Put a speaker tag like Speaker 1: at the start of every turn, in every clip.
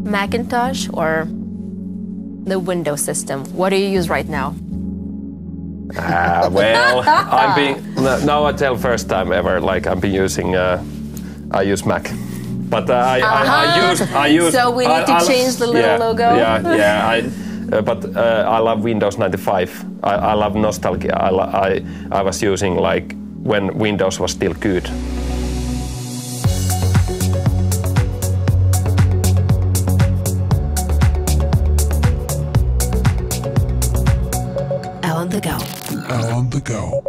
Speaker 1: Macintosh or the Windows system? What do you use right now?
Speaker 2: Well, now I tell first time ever, like I've been using, I use Mac. But I use.
Speaker 1: So we need to change the little logo?
Speaker 2: But I love Windows95. I love nostalgia. I was using like when Windows was still good.
Speaker 1: ELLE On the Go.
Speaker 3: ELLE On the Go.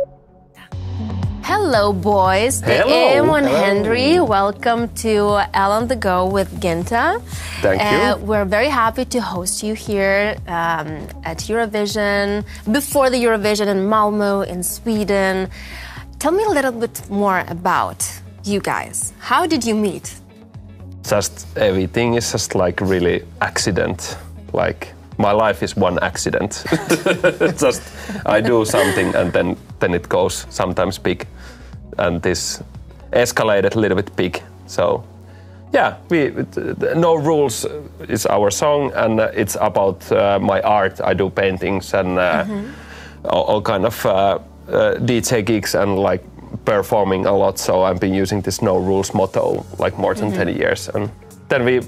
Speaker 1: Hello, boys. Teemu and Henri. Welcome to ELLE On the Go with Ginta.
Speaker 2: Thank you.
Speaker 1: We're very happy to host you here at Eurovision, before the Eurovision in Malmö, in Sweden. Tell me a little bit more about you guys. How did you meet?
Speaker 2: Just everything is just like really accident. Like my life is one accident. Just I do something and then it goes sometimes big, and this escalated a little bit big. So yeah, No Rules is our song, and it's about my art. I do paintings and all kind of DJ gigs and like performing a lot. So I've been using this No Rules motto like more than 10 years, and then we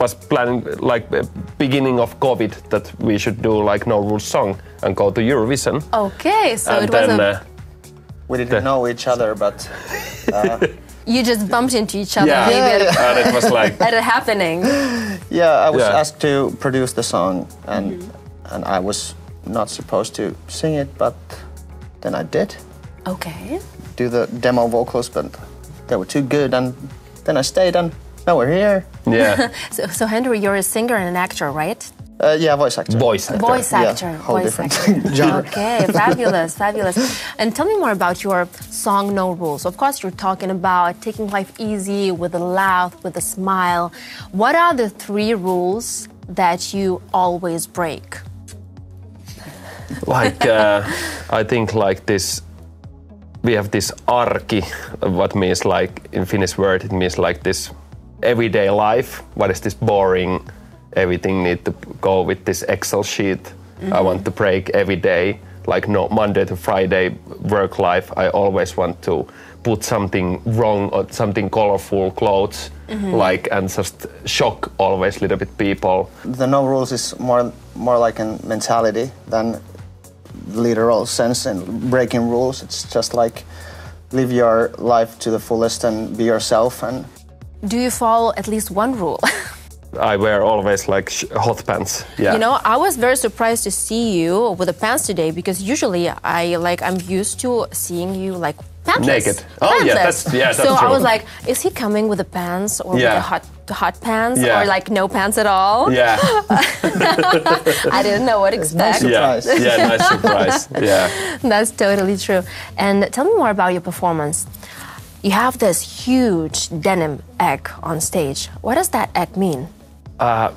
Speaker 2: was planning like beginning of COVID that we should do like No Rules song and go to Eurovision.
Speaker 1: Okay, so
Speaker 2: and
Speaker 1: it was
Speaker 2: then,
Speaker 4: we didn't know each other, but
Speaker 1: you just bumped into each other.
Speaker 2: Yeah. And it was like
Speaker 1: at a happening.
Speaker 4: Yeah, I was asked to produce the song, and I was not supposed to sing it, but then I did.
Speaker 1: Okay.
Speaker 4: Do the demo vocals, but they were too good, and then I stayed, and now we're here.
Speaker 2: Yeah.
Speaker 1: So Henri, you're a singer and an actor, right?
Speaker 4: Yeah, voice actor.
Speaker 2: Voice actor.
Speaker 1: Voice actor.
Speaker 4: Yeah, whole
Speaker 1: voice
Speaker 4: different
Speaker 1: actor.
Speaker 4: genre.
Speaker 1: Okay, fabulous, fabulous. And tell me more about your song No Rules. Of course, you're talking about taking life easy with a laugh, with a smile. What are the 3 rules that you always break?
Speaker 2: Like I think like this, we have this arki, what means like in Finnish word, it means like this everyday life. What is this boring? Everything need to go with this Excel sheet. I want to break every day, like no Monday to Friday work life. I always want to put something wrong or something colorful clothes, like, and just shock always a little bit people.
Speaker 4: The No Rules is more like a mentality than literal sense and breaking rules. It's just like live your life to the fullest and be yourself. And
Speaker 1: do you follow at least one rule?
Speaker 2: I wear always like hot pants. Yeah.
Speaker 1: You know, I was very surprised to see you with the pants today, because usually I'm used to seeing you like pantless.
Speaker 2: Naked. Oh yeah, that's
Speaker 1: so
Speaker 2: true.
Speaker 1: I was like, is he coming with the pants or with the hot pants or like no pants at all?
Speaker 2: Yeah.
Speaker 1: I didn't know what to expect.
Speaker 4: Nice surprise.
Speaker 2: Yeah, nice surprise. Yeah.
Speaker 1: That's totally true. And tell me more about your performance. You have this huge denim egg on stage. What does that egg mean?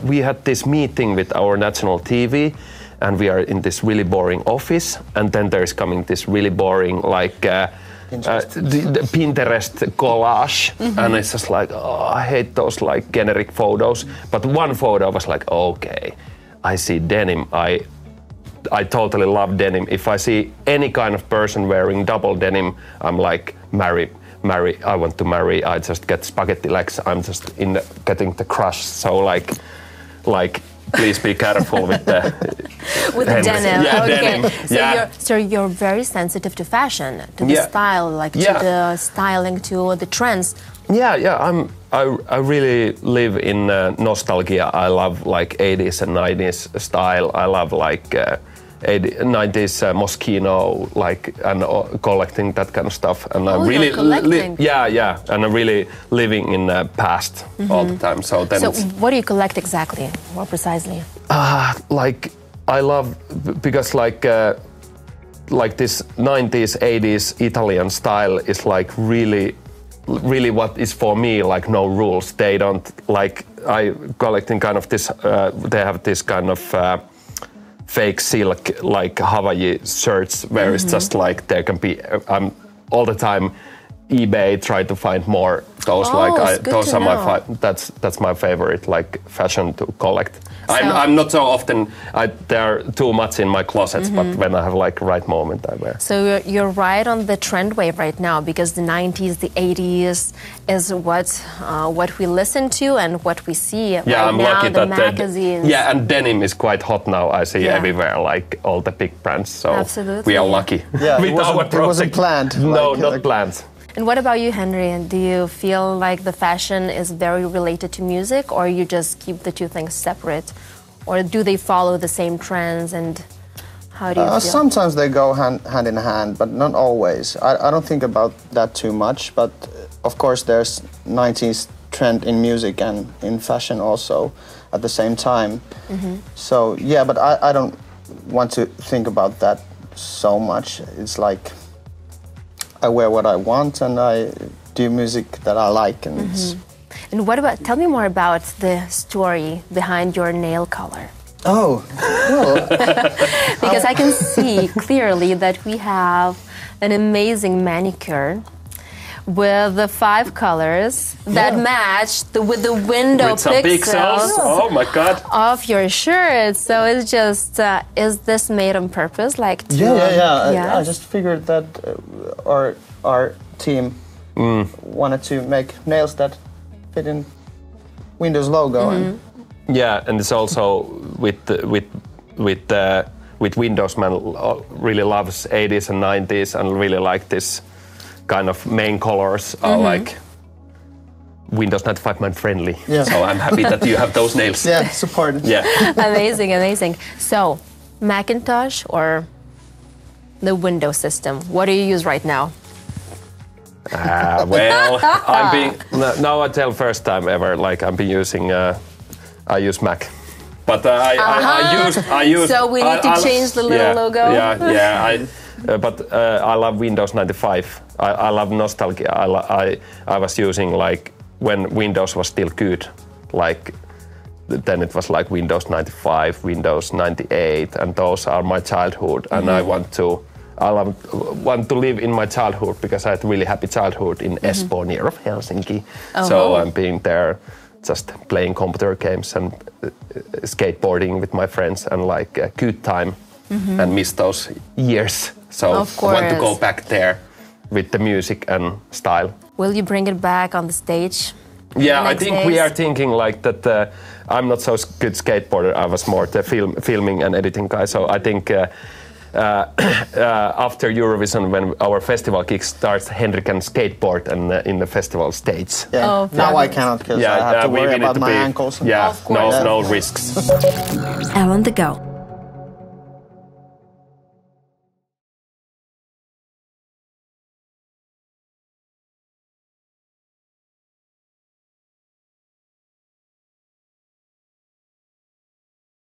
Speaker 2: We had this meeting with our national TV, and we are in this really boring office, and then there's coming this really boring like the Pinterest collage, and it's just like, oh, I hate those like generic photos. But one photo was like, okay, I see denim. I totally love denim. If I see any kind of person wearing double denim, I'm like, marry. I want to marry. I just get spaghetti legs. I'm just getting the crush. So like, please be careful with the
Speaker 1: denim.
Speaker 2: Yeah,
Speaker 1: okay.
Speaker 2: denim.
Speaker 1: So you're very sensitive to fashion, to the style, like to the styling, to the trends.
Speaker 2: Yeah. I really live in nostalgia. I love like 80s and 90s style. I love like 90s Moschino, like, and collecting that kind of stuff. And I'm really and I'm really living in the past all the time. So then.
Speaker 1: So what do you collect exactly? More precisely?
Speaker 2: Like I love, because like this 90s, 80s Italian style is like really what is for me like No Rules. They don't like, I collecting kind of this. They have this kind of. Fake silk like Hawaii shirts where it's just like there can be all the time eBay, try to find more. Those those are my that's my favorite like fashion to collect. So I'm not so often. They're too much in my closets, but when I have like right moment, I wear.
Speaker 1: So you're right on the trend wave right now because the 90s, the 80s is what we listen to and what we see right
Speaker 2: I'm
Speaker 1: now
Speaker 2: lucky
Speaker 1: in the
Speaker 2: that
Speaker 1: magazines.
Speaker 2: and denim is quite hot now. I see everywhere, like all the big brands. So
Speaker 1: absolutely.
Speaker 2: we are lucky.
Speaker 4: Yeah,
Speaker 2: with
Speaker 4: it wasn't planned.
Speaker 2: No, not planned.
Speaker 1: And what about you, Henri? Do you feel like the fashion is very related to music, or you just keep the two things separate? Or do they follow the same trends, and how do you feel?
Speaker 4: Sometimes they go hand in hand, but not always. I don't think about that too much, but of course there's 90s trend in music and in fashion also at the same time. So yeah, but I don't want to think about that so much. It's like I wear what I want and I do music that I like.
Speaker 1: And what about, tell me more about the story behind your nail color.
Speaker 4: Oh, well.
Speaker 1: Because I can see clearly that we have an amazing manicure with the 5 colors that match with the window
Speaker 2: with some pixels. Oh my God!
Speaker 1: Of your shirt. So it's just, is this made on purpose? Like to,
Speaker 4: yeah. I just figured that our team wanted to make nails that fit in Windows logo. And
Speaker 2: and it's also with Windows man really loves 80s and 90s and really like this kind of main colors are like Windows95man friendly. Yeah. So I'm happy that you have those nails.
Speaker 4: Yeah, supported.
Speaker 2: Yeah.
Speaker 1: Amazing. So, Macintosh or the Windows system? What do you use right now?
Speaker 2: Well, now I tell first time ever like I'm been using I use Mac. But I use.
Speaker 1: So we need to change the little logo.
Speaker 2: But I love Windows 95. I love nostalgia. I was using like when Windows was still good, like then it was like Windows 95, Windows 98, and those are my childhood. And I want to live in my childhood because I had a really happy childhood in Espoo, near of Helsinki. So I'm being there, just playing computer games and skateboarding with my friends and like a good time and miss those years. So I want to go back there with the music and style.
Speaker 1: Will you bring it back on the stage?
Speaker 2: Yeah, I think we are thinking like that. I'm not so good skateboarder. I was more the filming and editing guy. So I think after Eurovision, when our festival kick starts, Henri can skateboard and in the festival stage.
Speaker 4: Yeah. Now I cannot because I have to worry about my ankles.
Speaker 2: Yeah, no risks.
Speaker 3: ELLE On the Go.